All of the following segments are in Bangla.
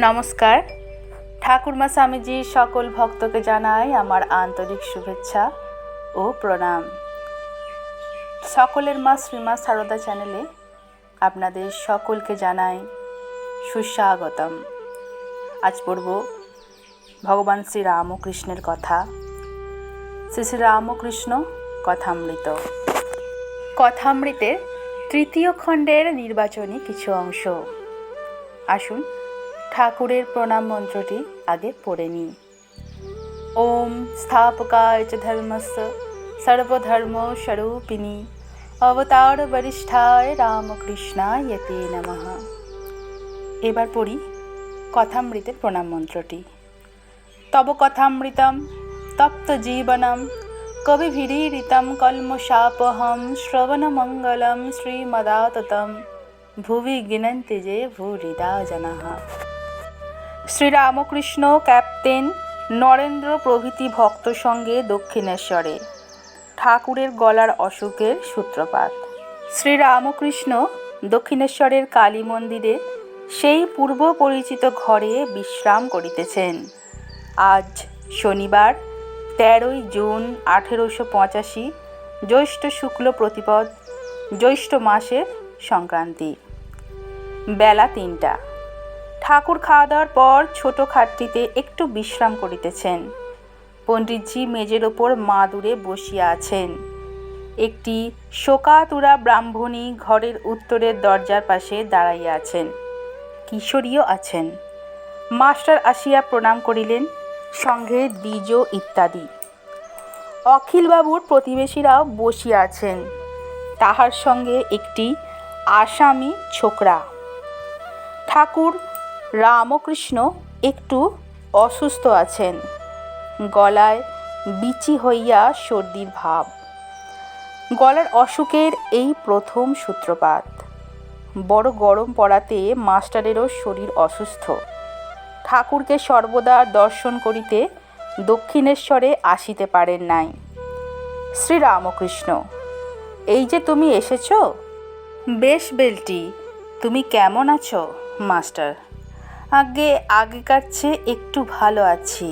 নমস্কার। ঠাকুরমা স্বামীজির সকল ভক্তকে জানাই আমার আন্তরিক শুভেচ্ছা ও প্রণাম। সকলের মা শ্রীমা সারদা চ্যানেলে আপনাদের সকলকে জানাই সুস্বাগতম। আজ পড়ব ভগবান শ্রী রামকৃষ্ণের কথা। শ্রী শ্রী রামকৃষ্ণ কথামৃত। কথামৃতের তৃতীয় খণ্ডের নির্বাচনী কিছু অংশ। আসুন ঠাকুরের প্রণাম মন্ত্রটি আগে পড়ে নিই। ওম স্থাপকায় চ ধর্মস্য সর্বধর্ম স্বরূপিণী অবতার বরিষ্ঠায় রামকৃষ্ণায় তে নমঃ। এবার পড়ি কথামৃতের প্রণাম মন্ত্রটি। তব কথামৃতম তপ্ত জীবনম কবিভিরীরিতম কল্মষাপহম শ্রবণমঙ্গলম শ্রীমদাততম ভুবি গিনন্তি যে ভূরিদা জনাঃ। শ্রীরামকৃষ্ণ ক্যাপ্টেন নরেন্দ্র প্রভৃতি ভক্ত সঙ্গে দক্ষিণেশ্বরে ঠাকুরের গলার অসুখের সূত্রপাত। শ্রীরামকৃষ্ণ দক্ষিণেশ্বরের কালী মন্দিরে সেই পূর্ব পরিচিত ঘরে বিশ্রাম করিতেছেন। আজ শনিবার 13 জুন 1885, জ্যৈষ্ঠ শুক্ল প্রতিপদ, জ্যৈষ্ঠ মাসের সংক্রান্তি। বেলা 3টা। ঠাকুর খাওয়া দাওয়ার পর ছোট খাটটিতে একটু বিশ্রাম করিতেছেন। পণ্ডিতজি মেজের ওপর মাদুরে বসিয়া আছেন। একটি শোকাতুরা ব্রাহ্মণী ঘরের উত্তরের দরজার পাশে দাঁড়াইয়া আছেন। কিশোরীও আছেন। মাস্টার আসিয়া প্রণাম করিলেন, সঙ্গে দ্বিজ ইত্যাদি। অখিলবাবুর প্রতিবেশীরাও বসিয়া আছেন, তাহার সঙ্গে একটি আসামি ছোকরা। ঠাকুর রামকৃষ্ণ একটু অসুস্থ আছেন। গলায় বিচি হইয়া সর্দির ভাব। গলার অসুখের এই প্রথম সূত্রপাত। বড় গরম পড়াতে মাস্টারেরও শরীর অসুস্থ। ঠাকুরকে সর্বদা দর্শন করিতে দক্ষিণেশ্বরে আসিতে পারেন নাই। শ্রীরামকৃষ্ণ: এই যে তুমি এসেছ, বেশ বেলটি। তুমি কেমন আছো মাস্টার? আগেকার চেয়ে একটু ভালো আছি।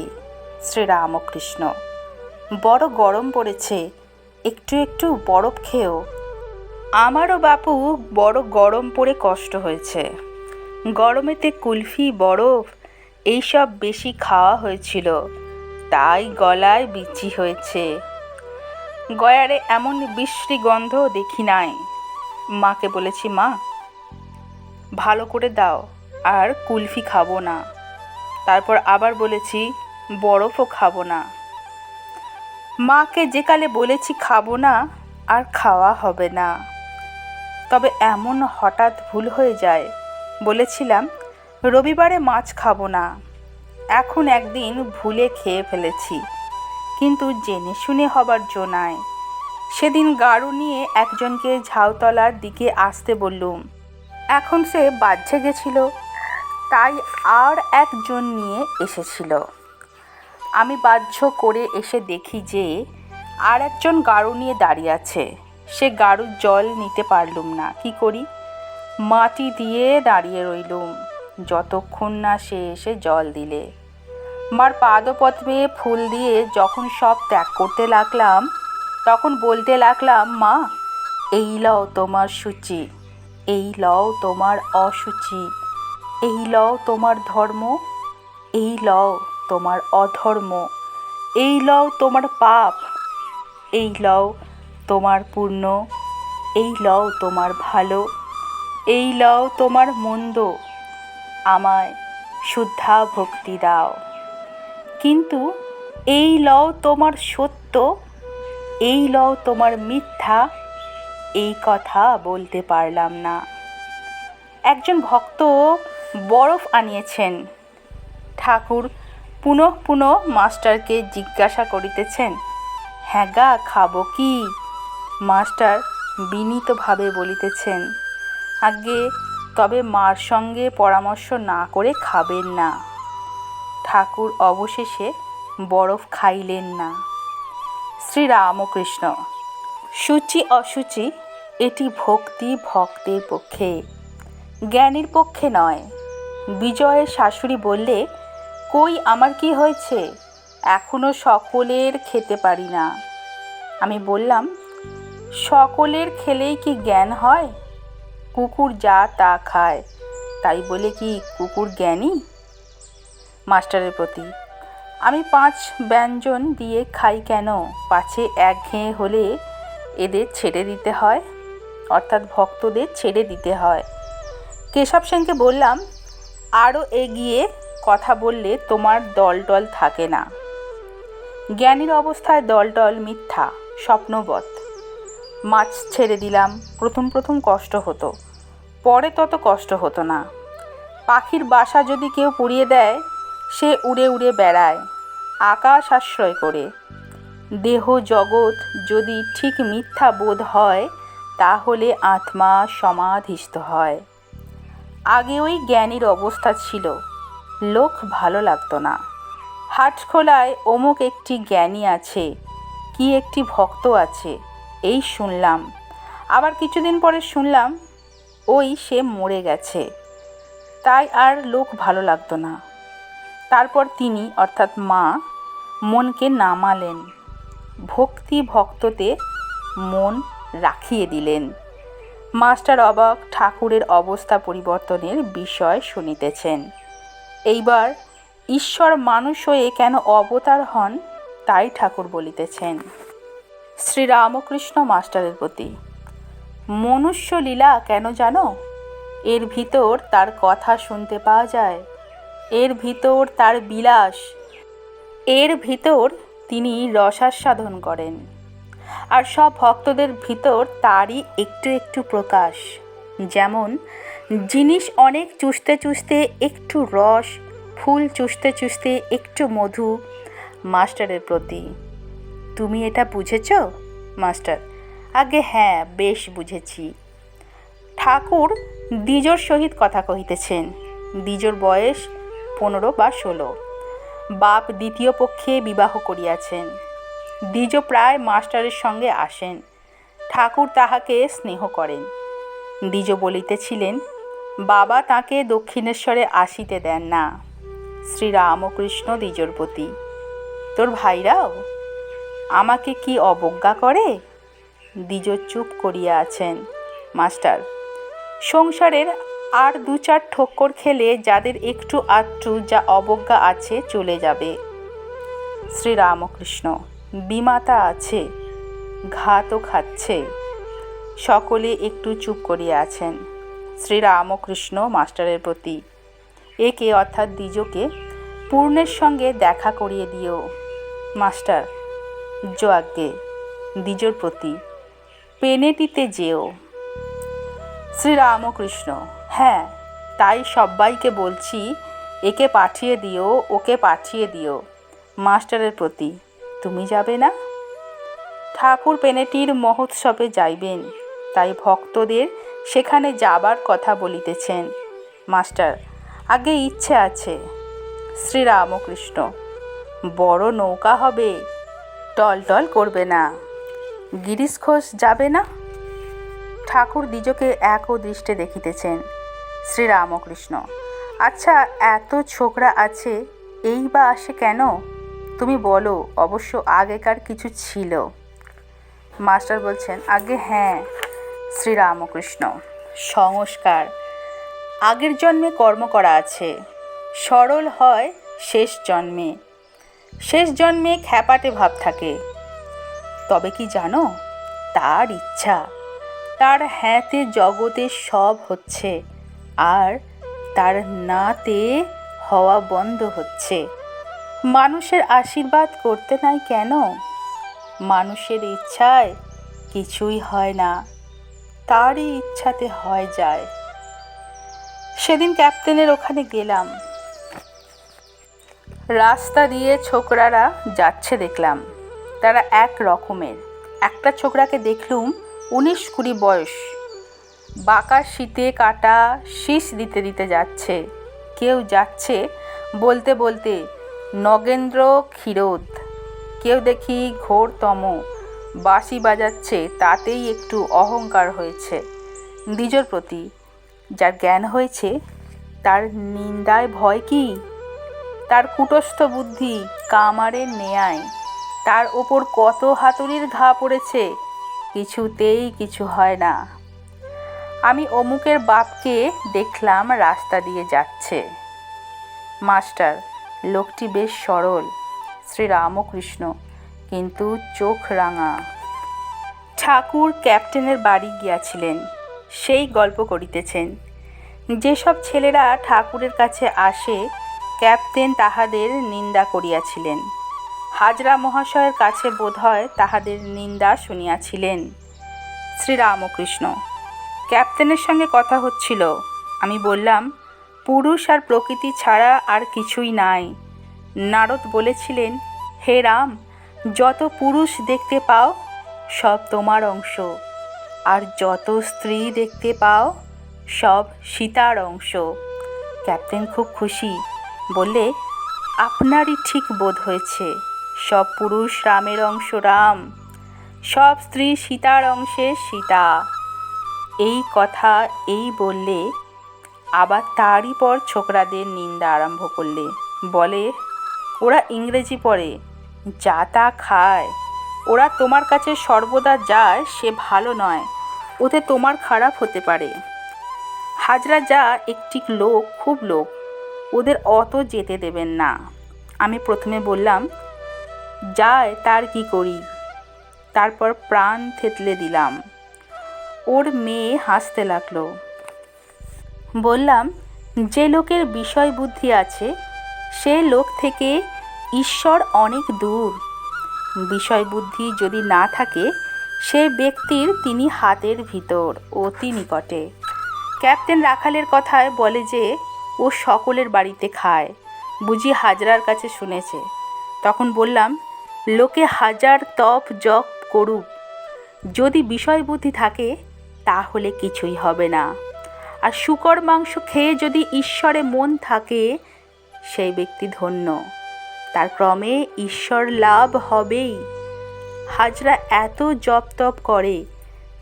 শ্রীরামকৃষ্ণ: বড় গরম পড়েছে, একটু একটু বরফ খেও। আমারও বাপু বড় গরম পড়ে কষ্ট হয়েছে। গরমেতে কুলফি, বরফ এইসব বেশি খাওয়া হয়েছিল, তাই গলায় বিচি হয়েছে। গয়ারে এমন বিশ্রী গন্ধ দেখি নাই। মাকে বলেছি, মা ভালো করে দাও, আর কুলফি খাবো না। তারপর আবার বলেছি বরফও খাবো না। মাকে যে কালে বলেছি খাবো না, আর খাওয়া হবে না। তবে এমন হঠাৎ ভুল হয়ে যায়। বলেছিলাম রবিবারে মাছ খাবো না, এখন একদিন ভুলে খেয়ে ফেলেছি, কিন্তু জেনে শুনে হবার জো নাই। সেদিন গাড়ু নিয়ে একজনকে ঝাউতলার দিকে আসতে বললুম, এখন সে বাহ্যে গেছিল, তাই আর একজন নিয়ে এসেছিল। আমি বাহ্য করে এসে দেখি যে আর একজন গাড়ু নিয়ে দাঁড়িয়ে আছে। সে গাড়ুর জল নিতে পারলুম না, কি করি? মাটি দিয়ে দাঁড়িয়ে রইলুম যতক্ষণ না সে এসে জল দিলে। মার পাদপদ্মে ফুল দিয়ে যখন সব ত্যাগ করতে লাগলাম, তখন বলতে লাগলাম, মা এই লও তোমার সূচি, এই লও তোমার অসুচি, এই লও তোমার ধর্ম, এই লও তোমার অধর্ম, এই লও তোমার পাপ, এই লও তোমার পুণ্য, এই লও তোমার ভালো, এই লও তোমার মন্দ, আমায় শুদ্ধা ভক্তি দাও। কিন্তু এই লও তোমার সত্য, এই লও তোমার মিথ্যা, এই কথা বলতে পারলাম না। একজন ভক্ত বরফ আনিয়েছেন। ঠাকুর পুনঃ পুনঃ মাস্টারকে জিজ্ঞাসা করিতেছেন, হ্যাঁ গা, খাবো কি? মাস্টার বিনীতভাবে বলিতেছেন, আগে তবে মার সঙ্গে পরামর্শ না করে খাবেন না। ঠাকুর অবশেষে বরফ খাইলেন না। শ্রীরামকৃষ্ণ: সূচি অসুচি এটি ভক্তি ভক্তের পক্ষে, জ্ঞানীর পক্ষে নয়। বিজয়ের শাশুড়ি বললে, কই আমার কি হয়েছে, এখনো সকলের খেতে পারি না। আমি বললাম, সকলের খেলেই কি জ্ঞান হয়? কুকুর যা তা খায়, তাই বলে কি কুকুর জ্ঞানী? মাস্টারের প্রতি, আমি 5 ব্যঞ্জন দিয়ে খাই কেন, পাছে একঘেয়ে হলে এদের ছেড়ে দিতে হয়, অর্থাৎ ভক্তদের ছেড়ে দিতে হয়। কেশব সেনকে বললাম, আরও এগিয়ে কথা বললে তোমার দলটল থাকে না। জ্ঞানীর অবস্থায় দলটল মিথ্যা, স্বপ্নবৎ। মাছ ছেড়ে দিলাম, প্রথম কষ্ট হতো, পরে তত কষ্ট হতো না। পাখির বাসা যদি কেউ পুড়িয়ে দেয়, সে উড়ে উড়ে বেড়ায় আকাশ আশ্রয় করে। দেহ জগৎ যদি ঠিক মিথ্যা বোধ হয়, তাহলে আত্মা সমাধিস্থ হয়। আগে ওই জ্ঞানীর অবস্থা ছিল, লোক ভালো লাগতো না। হাটখোলায় অমুক একটি জ্ঞানী আছে, কি একটি ভক্ত আছে, এই শুনলাম। আবার কিছুদিন পরে শুনলাম ওই সে মরে গেছে, তাই আর লোক ভালো লাগতো না। তারপর তিনি অর্থাৎ মা মনকে নামালেন, ভক্তি ভক্ততে মন রাখিয়ে দিলেন। মাস্টার অবাক, ঠাকুরের অবস্থা পরিবর্তনের বিষয় শুনিতেছেন। এইবার ঈশ্বর মানুষ হয়ে কেন অবতার হন, তাই ঠাকুর বলিতেছেন। শ্রীরামকৃষ্ণ মাস্টারের প্রতি, মনুষ্য লীলা কেন জানো? এর ভিতর তার কথা শুনতে পাওয়া যায়, এর ভিতর তার বিলাস, এর ভিতর তিনি রসাস্বাদন করেন। আর সব ভক্তদের ভিতর তারই একটু একটু প্রকাশ। যেমন জিনিস অনেক চুষতে চুষতে একটু রস, ফুল চুষতে চুষতে একটু মধু। মাস্টারের প্রতি, তুমি এটা বুঝেছ? মাস্টার, আগে হ্যাঁ, বেশ বুঝেছি। ঠাকুর দ্বিজোর সহিত কথা কহিতেছেন। দ্বিজোর বয়স 15 বা 16। বাপ দ্বিতীয় পক্ষে বিবাহ করিয়াছেন। দ্বিজ প্রায় মাস্টারের সঙ্গে আসেন, ঠাকুর তাহাকে স্নেহ করেন। দ্বিজ বলিতেছিলেন, বাবা তাকে দক্ষিণেশ্বরে আসিতে দেন না। শ্রীরামকৃষ্ণ দ্বিজোর প্রতি, তোর ভাইরাও আমাকে কি অবজ্ঞা করে? দ্বিজ চুপ করিয়া আছেন। মাস্টার, সংসারের আর 2-4 ঠক্কর খেলে যাদের একটু আধটু যা অবজ্ঞা আছে চলে যাবে। শ্রীরামকৃষ্ণ, বিমাতা আছে, ঘাতও খাচ্ছে। সকলে একটু চুপ করিয়া আছেন। শ্রীরামকৃষ্ণ মাস্টারের প্রতি, একে অর্থাৎ দ্বিজকে পূর্ণের সঙ্গে দেখা করিয়ে দিও। মাস্টার, যো আজ্ঞে। দ্বিজোর প্রতি, পেনেটিতে যেও। শ্রীরামকৃষ্ণ, হ্যাঁ, তাই সব্বাইকে বলছি, একে পাঠিয়ে দিও, ওকে পাঠিয়ে দিও। মাস্টারের প্রতি, তুমি যাবে না? ঠাকুর পেনেটির মহোৎসবে যাইবেন, তাই ভক্তদের সেখানে যাবার কথা বলিতেছেন। মাস্টার, আগে ইচ্ছে আছে। শ্রীরামকৃষ্ণ, বড় নৌকা হবে, টলটল করবে না। গিরিশ ঘোষ যাবে না? ঠাকুর দ্বিজকে এক দৃষ্টে দেখিতেছেন। শ্রীরামকৃষ্ণ, আচ্ছা, এত ছোকরা আছে, এই বা আসে কেন? তুমি বলো, অবশ্য আগেকার কিছু ছিল। মাস্টার বলছেন, আগে হ্যাঁ। শ্রীরামকৃষ্ণ, সংস্কার, আগের জন্মে কর্ম করা আছে, সরল হয় শেষ জন্মে। শেষ জন্মে খ্যাপাটে ভাব থাকে। তবে কি জানো, তার ইচ্ছা, তার হ্যাঁতে জগতে সব হচ্ছে, আর তার নাতে হওয়া বন্ধ হচ্ছে। মানুষের আশীর্বাদ করতে নাই কেন? মানুষের ইচ্ছায় কিছুই হয় না, তারই ইচ্ছাতে হয় যায়। সেদিন ক্যাপ্টেনের ওখানে গেলাম, রাস্তা দিয়ে ছোকরারা যাচ্ছে দেখলাম। তারা এক রকমের। একটা ছোকরাকে দেখলুম 19-20 বয়স, বাঁকা শীতে কাটা শীষ দিতে দিতে যাচ্ছে। কেউ যাচ্ছে বলতে বলতে নগেন্দ্র ক্ষীরোদ, কেউ দেখি ঘোরতম বাঁশি বাজাচ্ছে, তাতেই একটু অহংকার হয়েছে। দ্বিজোর প্রতি, যার জ্ঞান হয়েছে তার নিন্দায় ভয় কি? তার কুটস্থ বুদ্ধি কামারের নেয়ায়। তার ওপর কত হাতুড়ির ঘা পড়েছে, কিছুতেই কিছু হয় না। আমি অমুকের বাপকে দেখলাম রাস্তা দিয়ে যাচ্ছে। মাস্টার, লোকটি বেশ সরল, শ্রীরামকৃষ্ণ, কিন্তু চোখ রাঙা। ঠাকুর ক্যাপ্টেনের বাড়ি গিয়াছিলেন, সেই গল্প করিতেছেন। যেসব ছেলেরা ঠাকুরের কাছে আসে, ক্যাপ্টেন তাহাদের নিন্দা করিয়াছিলেন। হাজরা মহাশয়ের কাছে বোধহয় তাহাদের নিন্দা শুনিয়াছিলেন। শ্রীরামকৃষ্ণ: ক্যাপ্টেনের সঙ্গে কথা হচ্ছিল। আমি বললাম, পুরুষ আর প্রকৃতি ছাড়া আর কিছুই নাই। নারদ বলেছিলেন, হে রাম, যত পুরুষ দেখতে পাও সব তোমার অংশ, আর যত স্ত্রী দেখতে পাও সব সীতার অংশ। ক্যাপ্টেন খুব খুশি, বললে, আপনারই ঠিক বোধ হয়েছে। সব পুরুষ রামের অংশ রাম, সব স্ত্রী সীতার অংশে সীতা। এই কথা এই বললে, আবার তারই পর ছোকরাদের নিন্দা আরম্ভ করলে। বলে, ওরা ইংরেজি পড়ে, যা তা খায়, ওরা তোমার কাছে সর্বদা যায় সে ভালো নয়, ওতে তোমার খারাপ হতে পারে। হাজরা যা একটি লোক, খুব লোক, ওদের অত যেতে দেবেন না। আমি প্রথমে বললাম, যায় তার কি করি? তারপর প্রাণ থেতলে দিলাম। ওর মেয়ে হাসতে লাগলো। বললাম, যে লোকের বিষয় বুদ্ধি আছে সে লোক থেকে ঈশ্বর অনেক দূর। বিষয় বুদ্ধি যদি না থাকে, সে ব্যক্তির তিনি হাতের ভিতর, অতি নিকটে। ক্যাপ্টেন রাখালের কথায় বলে যে ও সকলের বাড়িতে খায়, বুঝি হাজরার কাছে শুনেছে। তখন বললাম, লোকে হাজার তপ জপ করুক, যদি বিষয় বুদ্ধি থাকে তাহলে কিছুই হবে না। আর শূকর মাংস খেয়ে যদি ঈশ্বরে মন থাকে, সেই ব্যক্তি ধন্য, তার ক্রমে ঈশ্বর লাভ হবেই। হাজরা এত জপ তপ করে,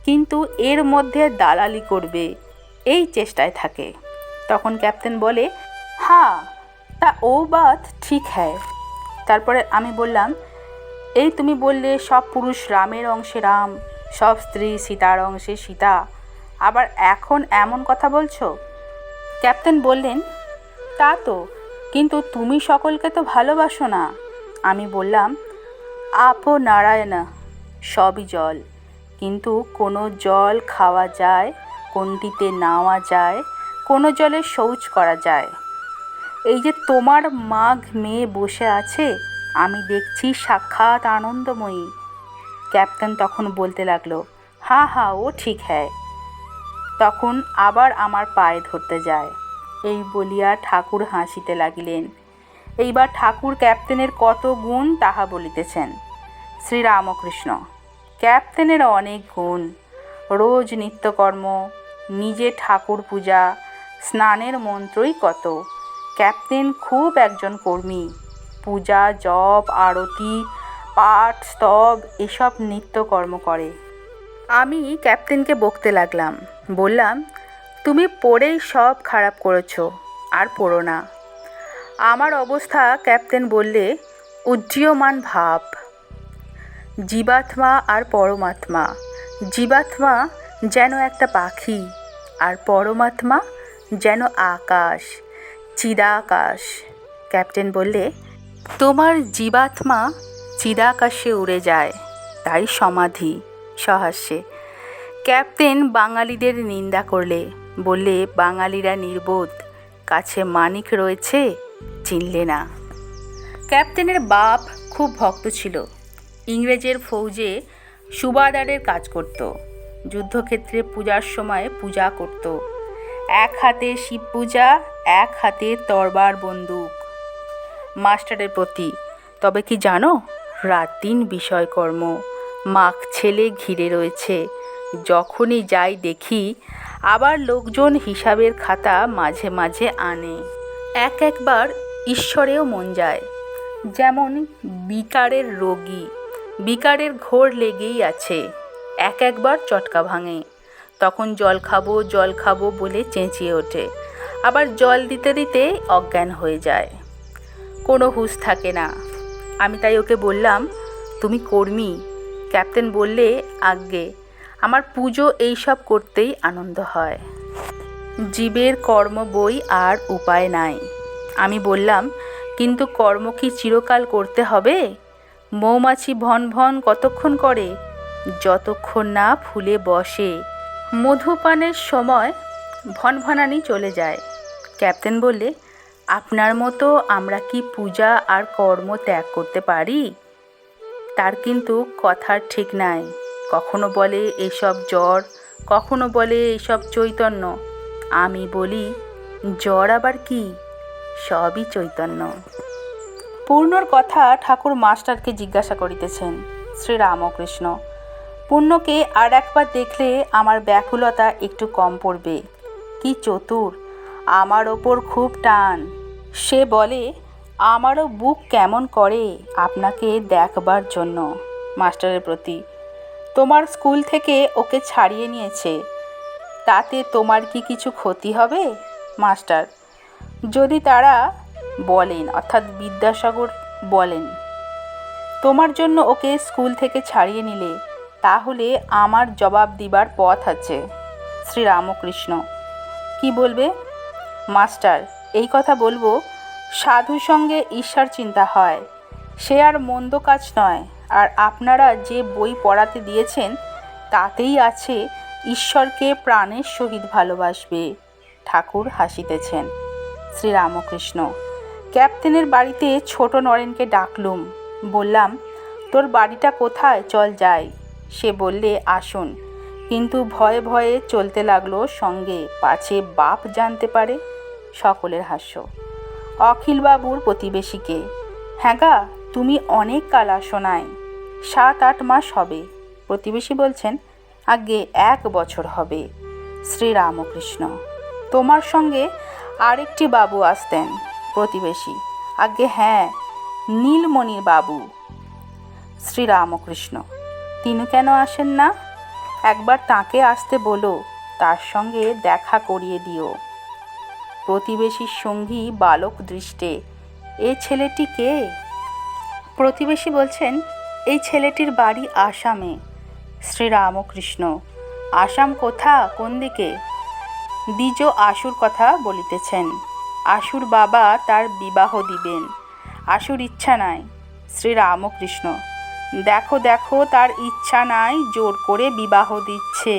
কিন্তু এর মধ্যে দালালি করবে এই চেষ্টায় থাকে। তখন ক্যাপ্টেন বলে, হ্যাঁ, তা ও বাত ঠিক হ্যায়। তারপরে আমি বললাম, এই তুমি বললে সব পুরুষ রামের অংশে রাম, সব স্ত্রী সীতার অংশে সীতা, আবার এখন এমন কথা বলছো? ক্যাপ্টেন বললেন, তা তো, কিন্তু তুমি সকলকে তো ভালোবাসো না। আমি বললাম, আপো নারায়ণ, সবই জল, কিন্তু কোনো জল খাওয়া যায়, কোনটিতে নাওয়া যায়, কোনো জলে শৌচ করা যায়। এই যে তোমার মাঘ মেয়ে বসে আছে, আমি দেখছি সাক্ষাৎ আনন্দময়ী। ক্যাপ্টেন তখন বলতে লাগলো, হ্যাঁ হ্যাঁ, ও ঠিক হ্যায়। তখন আবার আমার পায়ে ধরতে যায়। এই বলিয়া ঠাকুর হাসিতে লাগিলেন। এইবার ঠাকুর ক্যাপ্টেনের কত গুণ তাহা বলিতেছেন। শ্রীরামকৃষ্ণ: ক্যাপ্টেনের অনেক গুণ, রোজ নিত্যকর্ম, নিজে ঠাকুর পূজা, স্নানের মন্ত্রই কত। ক্যাপ্টেন খুব একজন কর্মী, পূজা, জপ, আরতি, পাঠ, স্তব এসব নিত্যকর্ম করে। আমি ক্যাপ্টেনকে বকতে লাগলাম, বললাম, তুমি পড়েই সব খারাপ করেছো, আর পড়ো না। আমার অবস্থা ক্যাপ্টেন বললে, উজ্জীয়মান ভাব। জীবাত্মা আর পরমাত্মা, জীবাত্মা যেন একটা পাখি, আর পরমাত্মা যেন আকাশ, চিদাকাশ। ক্যাপ্টেন বললে, তোমার জীবাত্মা চিদাকাশে উড়ে যায়, তাই সমাধি। সহাস্যে ক্যাপ্টেন বাঙালিদের নিন্দা করলে, বললে, বাঙালিরা নির্বোধ, কাছে মানিক রয়েছে, চিনলে না। ক্যাপ্টেনের বাপ খুব ভক্ত ছিল, ইংরেজের ফৌজে সুবাদারের কাজ করত, যুদ্ধক্ষেত্রে পূজার সময় পূজা করত, এক হাতে শিব পূজা, এক হাতে তরবার বন্দুক। মাস্টারের প্রতি তবে কি জানো, রাত দিন বিষয়কর্ম, মাখ ছেলে ঘিরে রয়েছে, যখনই যাই দেখি। আবার লোকজন হিসাবের খাতা মাঝে মাঝে আনে। একবার ঈশ্বরেও মন যায়, যেমন বিকারের রোগী, বিকারের ঘোর লেগেই আছে, একবার চটকা ভাঙে, তখন জল খাবো বলে চেঁচিয়ে ওঠে, আবার জল দিতে দিতে অজ্ঞান হয়ে যায়, কোনো হুঁশ থাকে না। আমি তাই ওকে বললাম, তুমি কর্মী? ক্যাপ্টেন বললে, আজ্ঞে, আমার পুজো এইসব করতেই আনন্দ হয়। জীবের কর্ম বই আর উপায় নাই। আমি বললাম, কিন্তু কর্ম কি চিরকাল করতে হবে? মৌমাছি ভন ভন কতক্ষণ করে? যতক্ষণ না ফুলে বসে। মধুপানের সময় ভনভনানি চলে যায়। ক্যাপ্টেন বললে, আপনার মতো আমরা কি পূজা আর কর্ম ত্যাগ করতে পারি? তার কিন্তু কথার ঠিক নাই। কখনো বলে এসব জড়, কখনো বলে এসব চৈতন্য। আমি বলি, জড় আবার কি? সবই চৈতন্য। পূর্ণর কথা ঠাকুর মাস্টারকে জিজ্ঞাসা করিতেছেন। শ্রীরামকৃষ্ণ, পূর্ণকে আর একবার দেখলে আমার ব্যাকুলতা একটু কম পড়বে। কি চতুর, আমার ওপর খুব টান। সে বলে, আমারও বুক কেমন করে আপনাকে দেখবার জন্য। মাস্টারের প্রতি, তোমার স্কুল থেকে ওকে ছাড়িয়ে নিয়েছে, তাতে তোমার কি কিছু ক্ষতি হবে? মাস্টার, যদি তারা বলেন, অর্থাৎ বিদ্যাসাগর বলেন, তোমার জন্য ওকে স্কুল থেকে ছাড়িয়ে নিলে, তাহলে আমার জবাব দিবার পথ আছে। শ্রীরামকৃষ্ণ, কি বলবে? মাস্টার, এই কথা বলবো, সাধু সঙ্গে ঈশ্বর চিন্তা হয়, সে আর মন্দ কাজ নয়। আর আপনারা যে বই পড়াতে দিয়েছেন, তাতেই আছে ঈশ্বরকে প্রাণের সহিত ভালোবাসবে। ঠাকুর হাসিতেছেন। শ্রীরামকৃষ্ণ, ক্যাপ্টেনের বাড়িতে ছোট নরেনকে ডাকলুম। বললাম, তোর বাড়িটা কোথায়, চল যাই। সে বললে, আসুন। কিন্তু ভয়ে ভয়ে চলতে লাগলো সঙ্গে, পাছে বাপ জানতে পারে। সকলের হাস্য। অখিলবাবুর প্রতিবেশীকে, হ্যাঁ গা, তুমি অনেক কাল আসো নাই, 7-8 মাস হবে। প্রতিবেশী বলছেন, আগে 1 বছর হবে। শ্রীরামকৃষ্ণ, তোমার সঙ্গে আরেকটি বাবু আসতেন। প্রতিবেশী, আগে হ্যাঁ, নীলমণির বাবু। শ্রীরামকৃষ্ণ, তিনি কেন আসেন না? একবার তাকে আসতে বলো, তার সঙ্গে দেখা করিয়ে দিও। প্রতিবেশীর সঙ্গী বালক দৃষ্টে, এ ছেলেটি কে? প্রতিবেশী বলছেন, এই ছেলেটির বাড়ি আসামে। শ্রীরামকৃষ্ণ, আসাম কোথা, কোন দিকে? দ্বিজ আশুর কথা বলিতেছেন। আশুর বাবা তার বিবাহ দিবেন, আশুর ইচ্ছা নাই। শ্রীরামকৃষ্ণ, দেখো দেখো, তার ইচ্ছা নাই, জোর করে বিবাহ দিচ্ছে।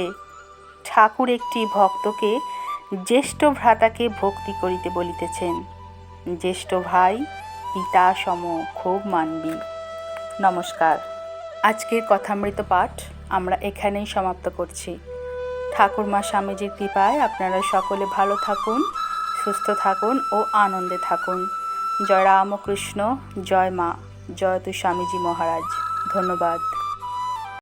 ঠাকুর একটি ভক্তকে জ্যেষ্ঠ ভ্রাতাকে ভক্তি করিতে বলিতেছেন। জ্যেষ্ঠ ভাই পিতা সম, খুব মানবি। নমস্কার। আজকের কথামৃত পাঠ আমরা এখানেই সমাপ্ত করছি। ঠাকুরমা স্বামীজির কৃপায় আপনারা সকলে ভালো থাকুন, সুস্থ থাকুন ও আনন্দে থাকুন। জয় রামকৃষ্ণ, জয় মা, জয় তু স্বামীজি মহারাজ। ধন্যবাদ।